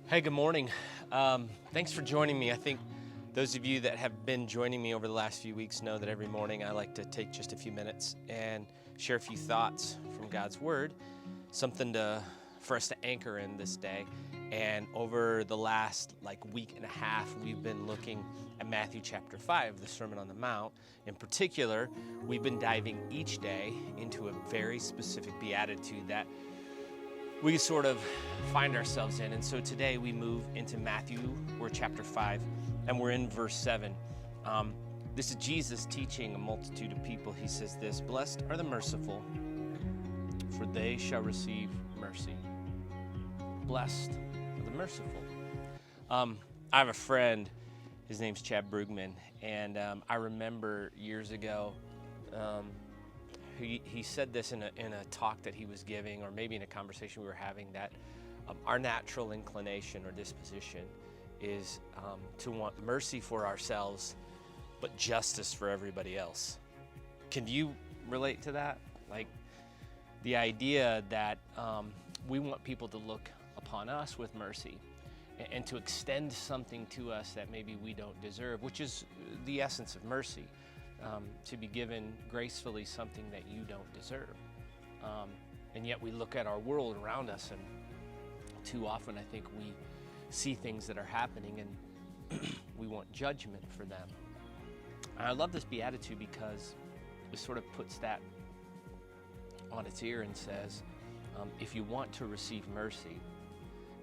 Hey, good morning. Thanks for joining me. I think those of you that have been joining me over the last few weeks know that every morning I like to take just a few minutes and share a few thoughts from God's Word, something for us to anchor in this day. And over the last week and a half, we've been looking at Matthew chapter 5, the Sermon on the Mount. In particular, we've been diving each day into a very specific beatitude that we sort of find ourselves in. And so today we move into Matthew, we're chapter 5, and we're in verse 7. This is Jesus teaching a multitude of people. He says this: "Blessed are the merciful, for they shall receive mercy." Blessed are the merciful. I have a friend, his name's Chad Brugman, and I remember years ago, he said this in a talk that he was giving, or maybe in a conversation we were having, that our natural inclination or disposition is to want mercy for ourselves, but justice for everybody else. Can you relate to that? Like the idea that we want people to look upon us with mercy and to extend something to us that maybe we don't deserve, which is the essence of mercy. To be given gracefully something that you don't deserve. And yet we look at our world around us, and too often I think we see things that are happening and we want judgment for them. And I love this beatitude because it sort of puts that on its ear and says, if you want to receive mercy,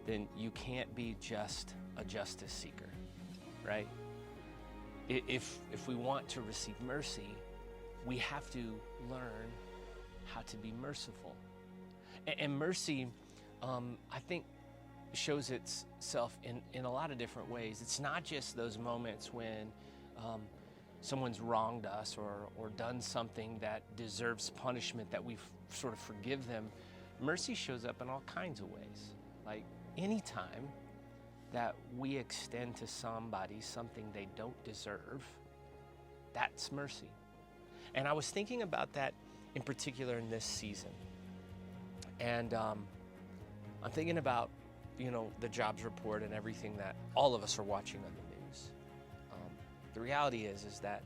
then you can't be just a justice seeker, right? If we want to receive mercy, we have to learn how to be merciful. And mercy, I think, shows itself in a lot of different ways. It's not just those moments when someone's wronged us or done something that deserves punishment that we sort of forgive them. Mercy shows up in all kinds of ways. Like anytime that we extend to somebody something they don't deserve, that's mercy. And I was thinking about that in particular in this season. And I'm thinking about, the jobs report and everything that all of us are watching on the news. The reality is that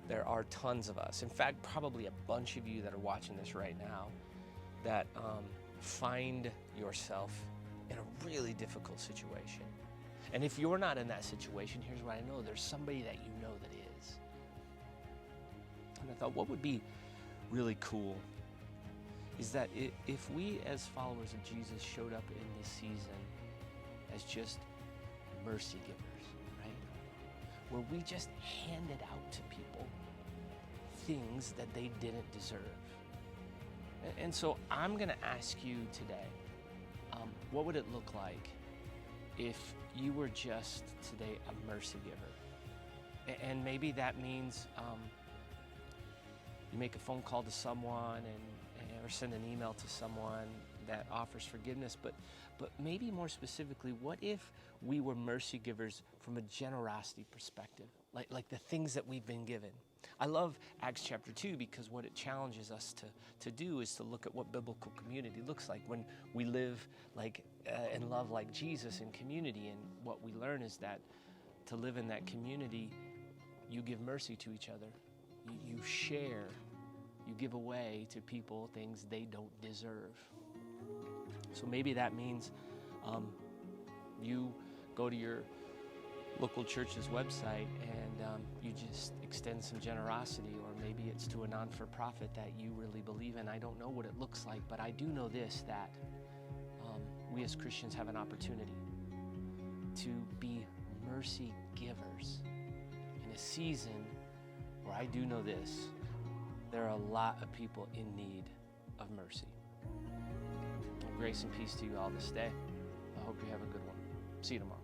there are tons of us, in fact, probably a bunch of you that are watching this right now, that find yourself in a really difficult situation. And if you're not in that situation, here's what I know: there's somebody that you know that is. And I thought, what would be really cool is that if we as followers of Jesus showed up in this season as just mercy givers, right? Where we just handed out to people things that they didn't deserve. And so I'm gonna ask you today, what would it look like if you were just today a mercy giver? And maybe that means you make a phone call to someone or send an email to someone that offers forgiveness. But maybe more specifically, what if we were mercy givers from a generosity perspective, like the things that we've been given? I love Acts chapter 2 because what it challenges us to do is to look at what biblical community looks like when we live and love like Jesus in community. And what we learn is that to live in that community, you give mercy to each other. You share, you give away to people things they don't deserve. So maybe that means you go to your local church's website and you just extend some generosity, or maybe it's to a non-for-profit that you really believe in. I don't know what it looks like, but I do know this, that we as Christians have an opportunity to be mercy givers in a season where I do know this: there are a lot of people in need of mercy. Well, grace and peace to you all this day. I hope you have a good one. See you tomorrow.